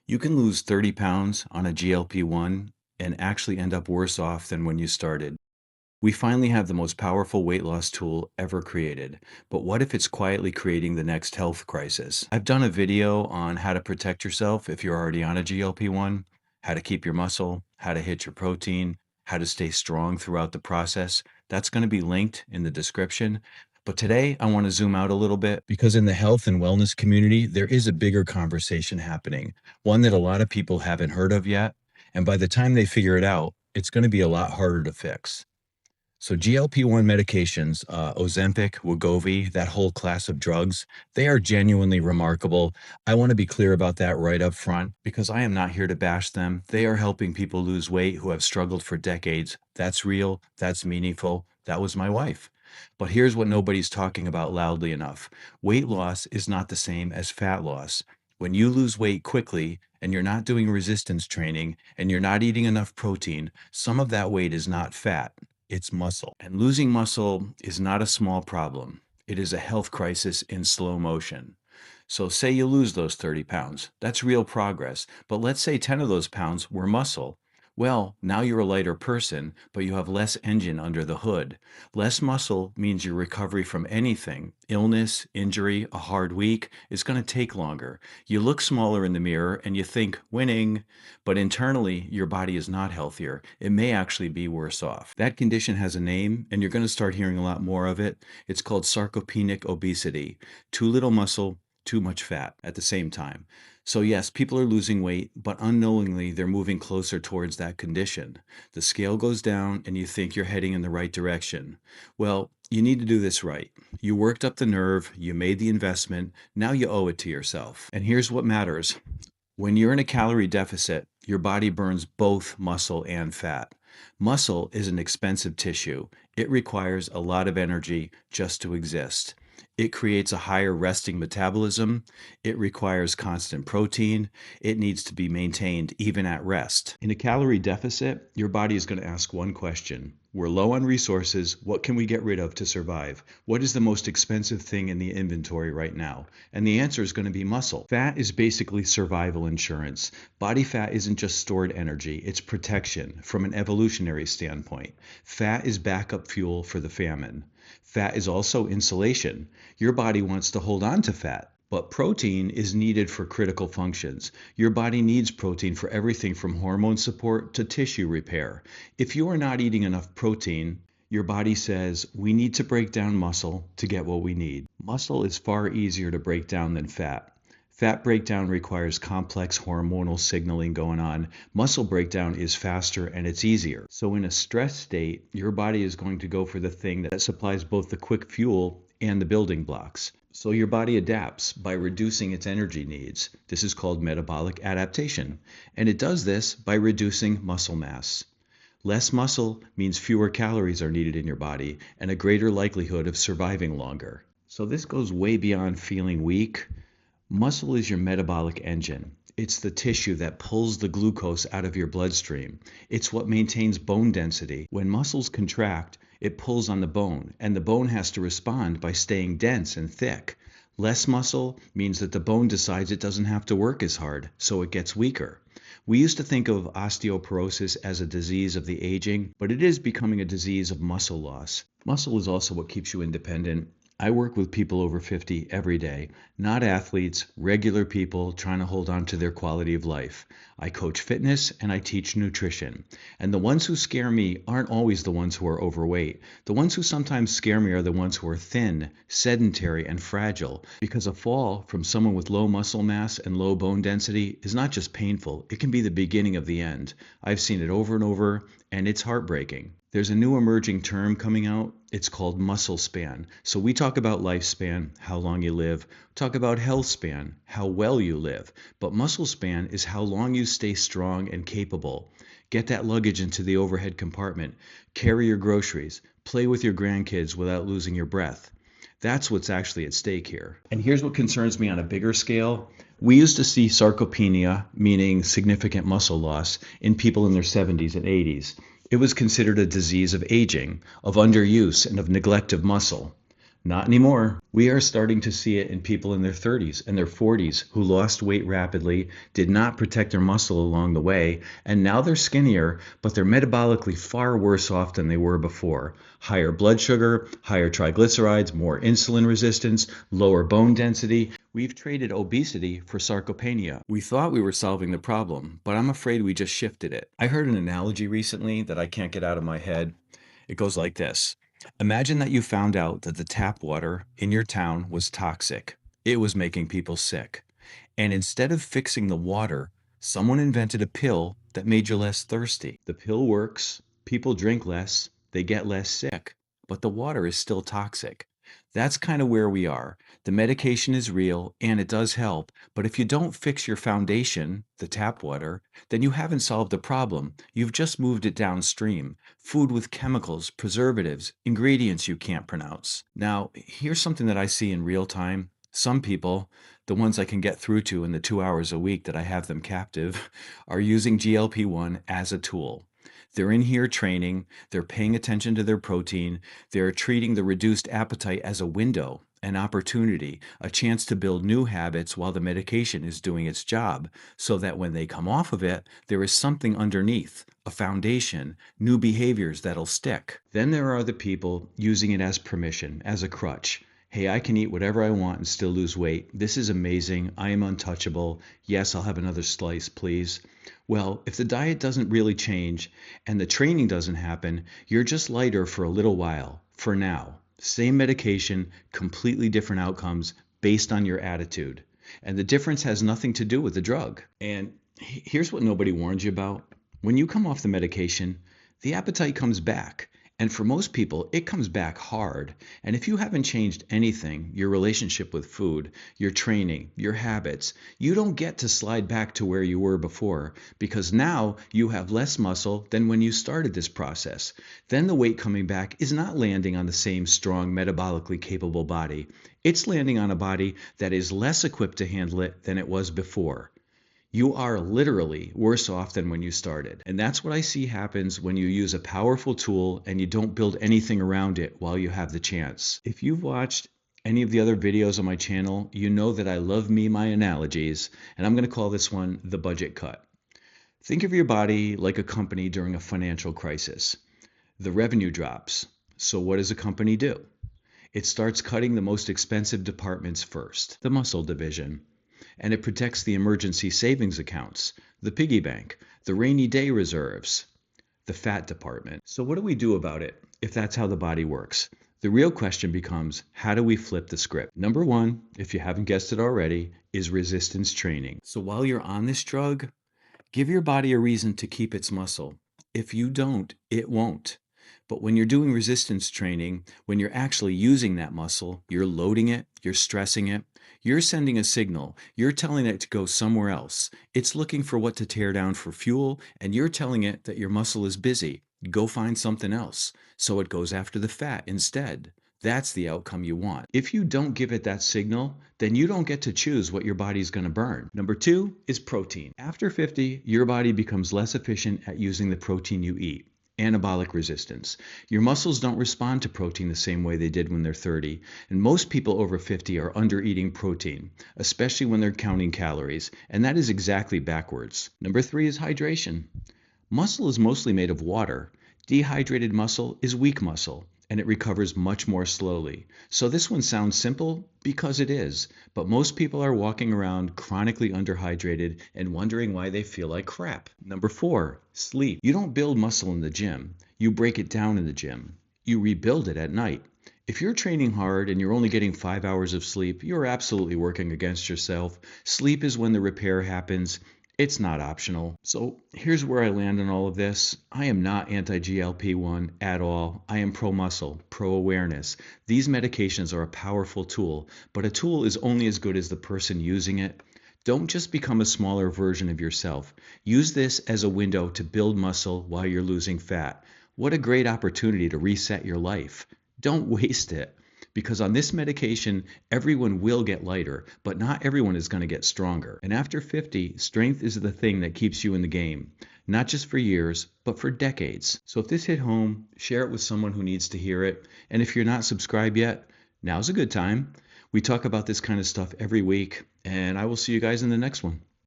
You can lose 30 pounds on a GLP-1 and actually end up worse off than when you started. We finally have the most powerful weight loss tool ever created. But what if it's quietly creating the next health crisis? I've done a video on how to protect yourself if you're already on a GLP-1, how to keep your muscle, how to hit your protein, how to stay strong throughout the process. That's going to be linked in the description. But today I want to zoom out a little bit because in the health and wellness community, there is a bigger conversation happening, one that a lot of people haven't heard of yet. And by the time they figure it out, it's going to be a lot harder to fix. So GLP-1 medications, Ozempic, Wegovy, that whole class of drugs, they are genuinely remarkable. I want to be clear about that right up front because I am not here to bash them. They are helping people lose weight who have struggled for decades. That's real. That's meaningful. That was my wife. But here's what nobody's talking about loudly enough. Weight loss is not the same as fat loss. When you lose weight quickly and you're not doing resistance training and you're not eating enough protein, some of that weight is not fat. It's muscle. And losing muscle is not a small problem. It is a health crisis in slow motion. So say you lose those 30 pounds. That's real progress. But let's say 10 of those pounds were muscle. Well, now you're a lighter person, but you have less engine under the hood. Less muscle means your recovery from anything, illness, injury, a hard week, is going to take longer. You look smaller in the mirror and you think, winning, but internally, your body is not healthier. It may actually be worse off. That condition has a name, and you're going to start hearing a lot more of it. It's called sarcopenic obesity. Too little muscle, too much fat at the same time. So yes, people are losing weight, but unknowingly they're moving closer towards that condition. The scale goes down and you think you're heading in the right direction. Well, you need to do this right. You worked up the nerve, you made the investment, now you owe it to yourself. And here's what matters. When you're in a calorie deficit, your body burns both muscle and fat. Muscle is an expensive tissue. It requires a lot of energy just to exist. It creates a higher resting metabolism. It requires constant protein. It needs to be maintained even at rest. In a calorie deficit, your body is going to ask one question. We're low on resources. What can we get rid of to survive? What is the most expensive thing in the inventory right now? And the answer is going to be muscle. Fat is basically survival insurance. Body fat isn't just stored energy, it's protection from an evolutionary standpoint. Fat is backup fuel for the famine. Fat is also insulation. Your body wants to hold on to fat, but protein is needed for critical functions. Your body needs protein for everything from hormone support to tissue repair. If you are not eating enough protein, your body says, we need to break down muscle to get what we need. Muscle is far easier to break down than fat. Fat breakdown requires complex hormonal signaling going on. Muscle breakdown is faster and it's easier. So in a stress state, your body is going to go for the thing that supplies both the quick fuel and the building blocks. So your body adapts by reducing its energy needs. This is called metabolic adaptation. And it does this by reducing muscle mass. Less muscle means fewer calories are needed in your body and a greater likelihood of surviving longer. So this goes way beyond feeling weak. Muscle is your metabolic engine. It's the tissue that pulls the glucose out of your bloodstream. It's what maintains bone density. When muscles contract, it pulls on the bone, and the bone has to respond by staying dense and thick. Less muscle means that the bone decides it doesn't have to work as hard, so it gets weaker. We used to think of osteoporosis as a disease of the aging, but it is becoming a disease of muscle loss. Muscle is also what keeps you independent. I work with people over 50 every day, not athletes, regular people trying to hold on to their quality of life. I coach fitness and I teach nutrition. And the ones who scare me aren't always the ones who are overweight. The ones who sometimes scare me are the ones who are thin, sedentary, and fragile, because a fall from someone with low muscle mass and low bone density is not just painful, it can be the beginning of the end. I've seen it over and over, and it's heartbreaking. There's a new emerging term coming out. It's called muscle span. So we talk about lifespan, how long you live, talk about health span, how well you live. But muscle span is how long you stay strong and capable. Get that luggage into the overhead compartment, carry your groceries, play with your grandkids without losing your breath. That's what's actually at stake here. And here's what concerns me on a bigger scale. We used to see sarcopenia, meaning significant muscle loss, in people in their 70s and 80s. It was considered a disease of aging, of underuse, and of neglect of muscle. Not anymore. We are starting to see it in people in their 30s and their 40s who lost weight rapidly, did not protect their muscle along the way, and now they're skinnier, but they're metabolically far worse off than they were before. Higher blood sugar, higher triglycerides, more insulin resistance, lower bone density. We've traded obesity for sarcopenia. We thought we were solving the problem, but I'm afraid we just shifted it. I heard an analogy recently that I can't get out of my head. It goes like this. Imagine that you found out that the tap water in your town was toxic. It was making people sick. And instead of fixing the water, someone invented a pill that made you less thirsty. The pill works, people drink less, they get less sick, but the water is still toxic. That's kind of where we are. The medication is real and it does help, but if you don't fix your foundation, the tap water, then you haven't solved the problem. You've just moved it downstream. Food with chemicals, preservatives, ingredients you can't pronounce. Now, here's something that I see in real time. Some people, the ones I can get through to in the 2 hours a week that I have them captive, are using GLP-1 as a tool. They're in here training, they're paying attention to their protein, they're treating the reduced appetite as a window, an opportunity, a chance to build new habits while the medication is doing its job, so that when they come off of it, there is something underneath, a foundation, new behaviors that'll stick. Then there are the people using it as permission, as a crutch. Hey, I can eat whatever I want and still lose weight. This is amazing. I am untouchable. Yes, I'll have another slice, please. Well, if the diet doesn't really change and the training doesn't happen, you're just lighter for a little while, for now. Same medication, completely different outcomes based on your attitude. And the difference has nothing to do with the drug. And here's what nobody warns you about. When you come off the medication, the appetite comes back. And for most people, it comes back hard. And if you haven't changed anything, your relationship with food, your training, your habits, you don't get to slide back to where you were before, because now you have less muscle than when you started this process. Then the weight coming back is not landing on the same strong, metabolically capable body. It's landing on a body that is less equipped to handle it than it was before. You are literally worse off than when you started. And that's what I see happens when you use a powerful tool and you don't build anything around it while you have the chance. If you've watched any of the other videos on my channel, you know that I love my analogies, and I'm going to call this one the budget cut. Think of your body like a company during a financial crisis. The revenue drops. So what does a company do? It starts cutting the most expensive departments first, the muscle division. And it protects the emergency savings accounts, the piggy bank, the rainy day reserves, the fat department. So what do we do about it if that's how the body works? The real question becomes, how do we flip the script? Number one, if you haven't guessed it already, is resistance training. So while you're on this drug, give your body a reason to keep its muscle. If you don't, it won't. But when you're doing resistance training, when you're actually using that muscle, you're loading it, you're stressing it, you're sending a signal, you're telling it to go somewhere else. It's looking for what to tear down for fuel, and you're telling it that your muscle is busy. Go find something else. So it goes after the fat instead. That's the outcome you want. If you don't give it that signal, then you don't get to choose what your body's going to burn. Number two is protein. After 50, your body becomes less efficient at using the protein you eat. Anabolic resistance. Your muscles don't respond to protein the same way they did when they're 30, and most people over 50 are under-eating protein, especially when they're counting calories, and that is exactly backwards. Number three is hydration. Muscle is mostly made of water. Dehydrated muscle is weak muscle, and it recovers much more slowly. So this one sounds simple because it is, but most people are walking around chronically underhydrated and wondering why they feel like crap. Number four, sleep. You don't build muscle in the gym. You break it down in the gym. You rebuild it at night. If you're training hard and you're only getting 5 hours of sleep, you're absolutely working against yourself. Sleep is when the repair happens. It's not optional. So here's where I land on all of this. I am not anti-GLP-1 at all. I am pro-muscle, pro-awareness. These medications are a powerful tool, but a tool is only as good as the person using it. Don't just become a smaller version of yourself. Use this as a window to build muscle while you're losing fat. What a great opportunity to reset your life. Don't waste it. Because on this medication, everyone will get lighter, but not everyone is going to get stronger. And after 50, strength is the thing that keeps you in the game, not just for years, but for decades. So if this hit home, share it with someone who needs to hear it. And if you're not subscribed yet, Now's a good time. We talk about this kind of stuff every week, and I will see you guys in the next one.